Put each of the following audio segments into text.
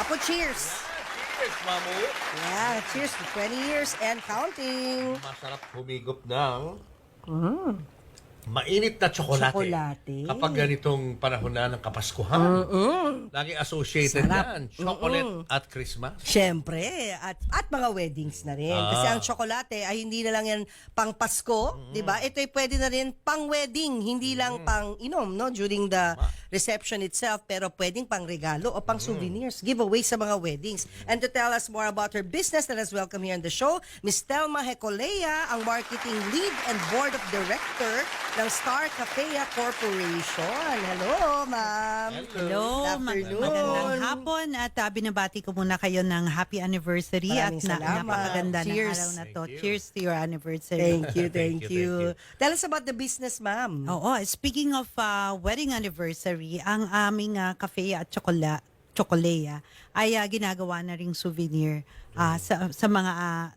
Apo, cheers! Cheers, mamu! Yeah, cheers to 20 years and counting. Masarap humigop ng mainit na tsokolate. Tsokolate. Kapag ganitong panahon na ng Kapaskuhan. Lagi associated Sarap. yan. Chocolate at Christmas. Siyempre, at mga weddings na rin. Kasi ang tsokolate ay hindi na lang yan pang Pasko, di ba? Ito ay pwede na rin pang wedding, hindi lang pang inom, no? During the reception itself, pero pwedeng pang regalo o pang souvenirs, giveaway sa mga weddings. And to tell us more about her business, let us welcome here on the show, Ms. Telma Hecolea, ang marketing lead and board of director ng Star Cafea Corporation. Hello, ma'am. Hello, Good afternoon. magandang hapon at binabati ko muna kayo ng happy anniversary Maraming at salamat. napakaganda ng Cheers. araw na to. Thank you. Cheers to your anniversary. Thank you, thank Thank you. you. Tell us about the business, ma'am. Oo, speaking of wedding anniversary, ang aming cafe at Chocolea ay ginagawa na ring souvenir sa mga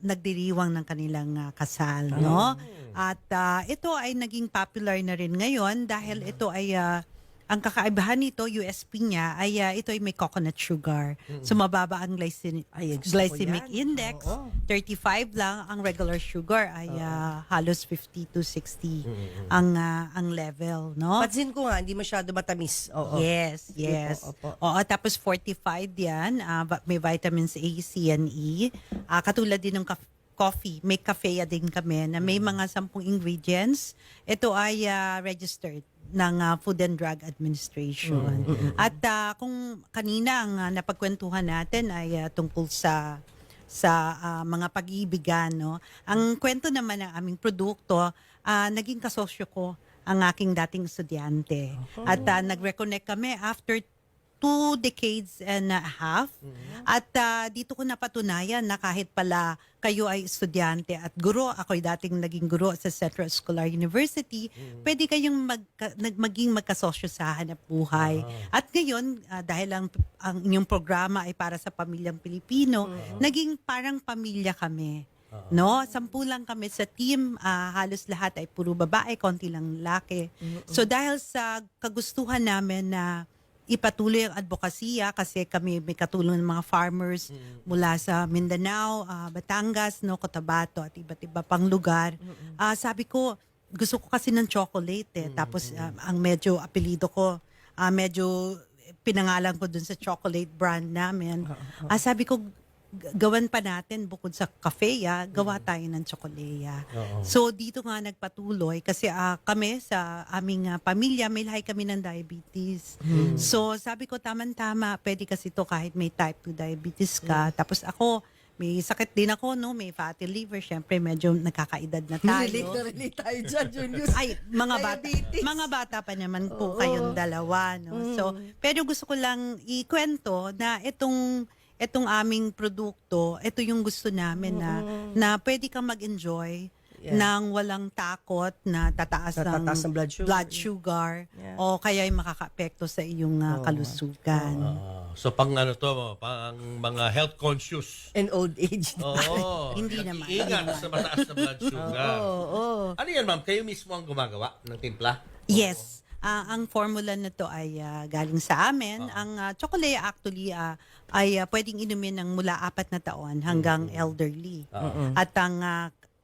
nagdiriwang ng kanilang kasal, no? At ito ay naging popular na rin ngayon dahil ito ay ang kakaibahan nito, USP niya, ay ito ay may coconut sugar. So mababa ang Ay, gusto ko glycemic yan. index. Oo. 35 lang. Ang regular sugar ay halos 50 to 60 ang level, no? Pansin ko nga, hindi masyado matamis. Oo. Yes, Sige yes. po, opo. Oo, tapos fortified yan. May vitamins A, C, and E. Katulad din ng coffee. May kafea din kami na may mga 10 ingredients. Ito ay registered ng Food and Drug Administration. At kung kanina ang napagkwentuhan natin ay tungkol sa mga pag-iibigan, no? Ang kwento naman ng aming produkto, naging kasosyo ko ang aking dating estudyante. At nag-reconnect kami after 2 decades and a half. At dito ko napatunayan na kahit pala kayo ay estudyante at guro, ako'y dating naging guro sa Central Escolar University, pwede kayong maging magkasosyo sa hanap buhay. At ngayon, dahil ang inyong programa ay para sa pamilyang Pilipino, naging parang pamilya kami. No, 10 lang kami sa team, halos lahat ay puro babae, konti lang lalaki. So dahil sa kagustuhan namin na ipatuloy ang advokasya kasi kami may katulong ng mga farmers mula sa Mindanao, Batangas, no, Cotabato at iba't iba pang lugar. Sabi ko, gusto ko kasi ng chocolate Tapos ang medyo apelido ko, medyo pinangalan ko dun sa chocolate brand namin. Sabi ko, gawan pa natin bukod sa kafea, gawa tayo ng Chocolea. So dito nga nagpatuloy kasi kami sa aming pamilya, may lahi kami ng diabetes. So sabi ko tama-tama, pwede kasi to kahit may type 2 diabetes ka. Tapos ako, may sakit din ako, no? May fatty liver. Syempre, medyo nakakaedad na tayo. Relate tayo dyan, Julius. Ay, mga bata pa naman po kayong dalawa, no? So, pero gusto ko lang ikwento na itong aming produkto, ito yung gusto namin na pwede kang mag-enjoy nang walang takot na tataas ng blood sugar Yeah. o kaya ay makaka-apekto sa iyong kalusugan. So pang pang mga health conscious. And old age. Oo. Hindi naman. Ingat sa mataas na blood sugar. Oo. Ano yan, ma'am? Kayo mismo ang gumagawa ng timpla? Yes. Ang formula na to ay galing sa amin. Ang Chocolea actually ay pwedeng inumin ng mula 4 na taon hanggang elderly. At ang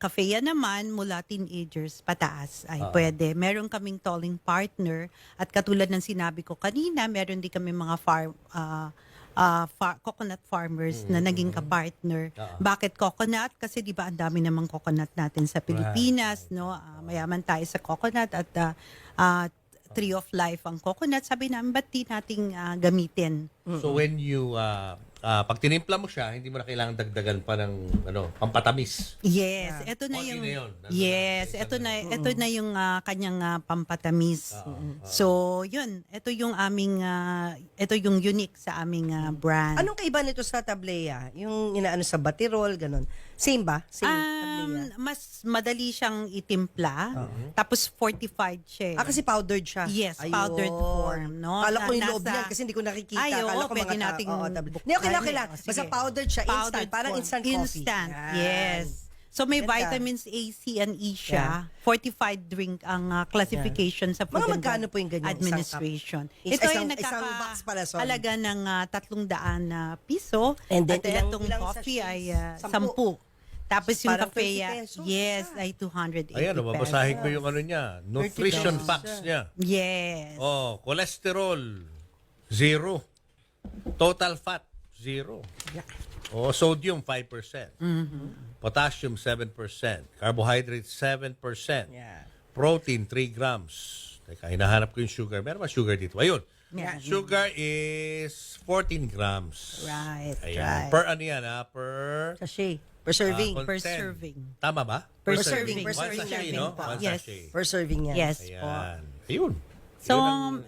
kafea naman mula teenagers pataas ay pwede. Meron kaming tolling partner at katulad ng sinabi ko kanina, meron din kami mga coconut farmers na naging ka-partner. Bakit coconut? Kasi di ba ang dami namang coconut natin sa Pilipinas, no? Mayaman tayo sa coconut at tree of life ang coconut. Sabi namin, ba't di nating gamitin? So when you pag tinimpla mo siya, hindi mo na kailangan dagdagan pa ng pampatamis. Yes, ito na Konti yung na yun. yes, ito na yung kanyang pampatamis. So, yun, ito yung aming ito yung unique sa aming brand. Anong kaiba nito sa tablea? Yung inaano sa batirol, ganun. Same ba? Same tablea? Mas madali siyang itimpla. Tapos fortified siya. Kasi powdered siya. Yes, Ayun. powdered form, no? Kala ko yung loob Nasa- niyan kasi hindi ko nakikita. Ay, oo, Kala ko pwede tablet. nating Hindi, okay lang. sige. Basta powdered siya, instant. Powdered Parang form. instant coffee. Instant, Yan. yes. So may Ganda. vitamins A, C, and E siya. Fortified drink ang classification sa Food Mga and magkano Drug po yung ganyan, isang cup? Administration. Is- Ito ay isang box pala, sorry. halaga ng 300 na piso. And then at itong ilang coffee ay sachets? 10. Tapos yung Parang kape, 20 pesos, yes, isa. ay 280 Ayan, pesos. babasahin ko yung ano niya. Nutrition pesos. facts niya. Yes. Oh, cholesterol, 0. Total fat, 0. Oh, sodium, 5%. Potassium, 7%. Carbohydrates, 7%. Yeah. Protein, 3 grams. Teka, hinahanap ko yung sugar. Meron ba sugar dito? Ayun. Yeah. Sugar is 14 grams. Right, Ayan. right. Per ano yan, ha? Per... Sachet. Per serving. ah, Per content. serving. Tama ba? Per serving. Per One serving sachet, serving no? po. One Yes. sachet. Per serving yan. Yes po. Ayan. Ayun. So, Yun ang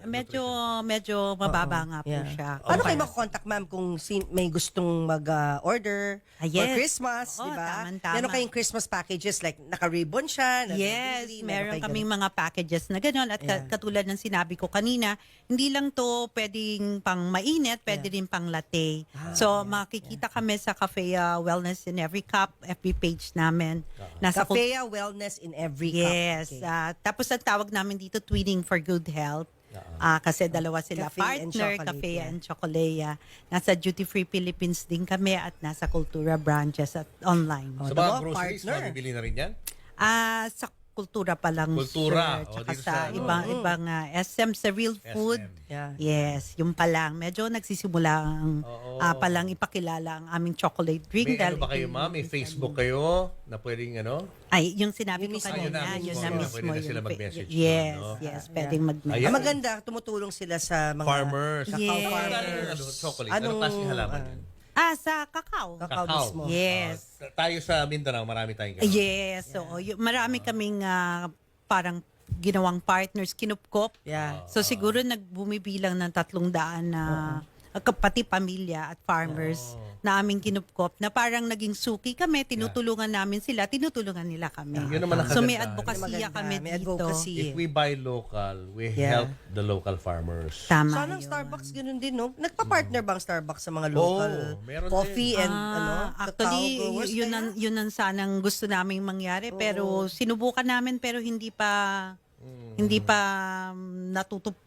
medyo mababa nga po Yeah. siya. Paano kayo Kumpara- makakontak, ma'am, kung may gustong mag-order Ah, for yes. Christmas, Oo, di ba? tama-tama. Meron kayong Christmas packages, like naka-ribbon siya, Yes, naka-daily, meron kayo kaming mga packages na gano'n. At Yeah. katulad ng sinabi ko kanina, hindi lang to pwedeng pang mainit, pwede rin pang latte. So, makikita kami sa Cafe Wellness in Every Cup, FB page namin. Nasa Cafe Wellness in Every Cup. Yes. Okay. Tapos ang tawag namin dito, Twinning for Good Health. Kasi dalawa sila, Cafe and partner, Chocolate, Cafe yeah. and Chocolea. Nasa Duty Free Philippines din kami at nasa Kultura branches at online. Sa Tama, mga groceries, partner. mabibili na rin yan? Sa Kultura pa lang, Kultura. sir. O, Tsaka dito sa sa ano? ibang SM, sa Real Food. SM. Yeah. Yes, yung pa lang. Medyo nagsisimula ang Oo. palang ipakilala ang aming chocolate drink. May ano dahil ba kayo, ito ma'am? May Facebook kayo na pwedeng ano? Ay, yung sinabi Yun ko mismo. kanina, Yun yun na na mismo. pwede na sila yung mag-message yes, doon, no? yes, pwedeng Ayan. mag-message. Ang maganda, tumutulong sila sa mga Farmers. Kakao Yes. farmers. Ano, chocolate. Anong klase halaman yan? Sa kakao. Kakao mismo. Yes. Tayo sa Mindanao, marami tayong ganun. Yes, so marami kaming parang ginawang partners, kinupkop. Yeah. So siguro nagbumibilang ng 300 na pati pamilya at farmers na aming kinupkop na parang naging suki kami, tinutulungan namin sila, tinutulungan nila kami. Yun naman ang So may kagandahan. advokasya Maganda, kami may dito. advocacy. If we buy local, we Yeah. help the local farmers. Tama Sana ang yun. Starbucks ganun din, no? Nagpa-partner bang Starbucks sa mga local meron coffee and Actually, cacao growers yun kaya? yun ang sanang gusto naming mangyari pero sinubukan namin pero hindi pa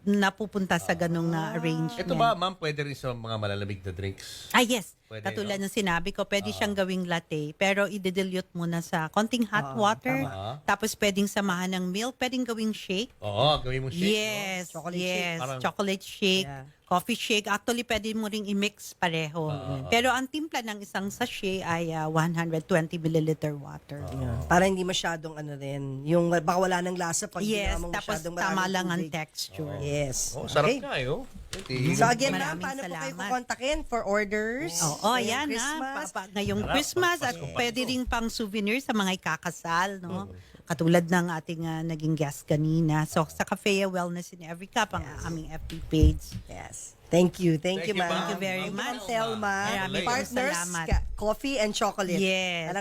napupunta sa ganong arrangement. Ito ba, ma'am, pwede rin sa mga malalamig na drinks? Yes. Pwede, Katulad no? ng sinabi ko, pwede siyang gawing latte, pero i-dilute muna sa konting hot water. tama. Tapos pwedeng samahan ng milk, pwedeng gawing shake. Oo, gawin mo shake. Yes, Chocolate yes. shake. Parang- Chocolate shake, Yeah. coffee shake. Actually, pwede mo ring i-mix pareho. Pero ang timpla ng isang sachet ay 120 milliliter water. Yeah. Para hindi masyadong ano rin, yung baka wala ng lasa pag Yes, ginawa mo tapos masyadong tama maraming lang ang tubig. texture. Yes. Oh, sarap Okay. nga, eh. So again, ma'am, Maraming paano po kayo salamat. kukontakin for orders? Oo, Ngayong yan Christmas? ngayong Sarap, Christmas at Pasko. pwede rin pang souvenir sa mga ikakasal, no? Katulad ng ating naging guest kanina. So sa Cafe Wellness in Every Cup ang aming FB page. Yes. Thank you. Thank you, ma'am. Thank you very Thank much. Thelma. Maraming Partners, salamat. coffee and chocolate. Yes. Alang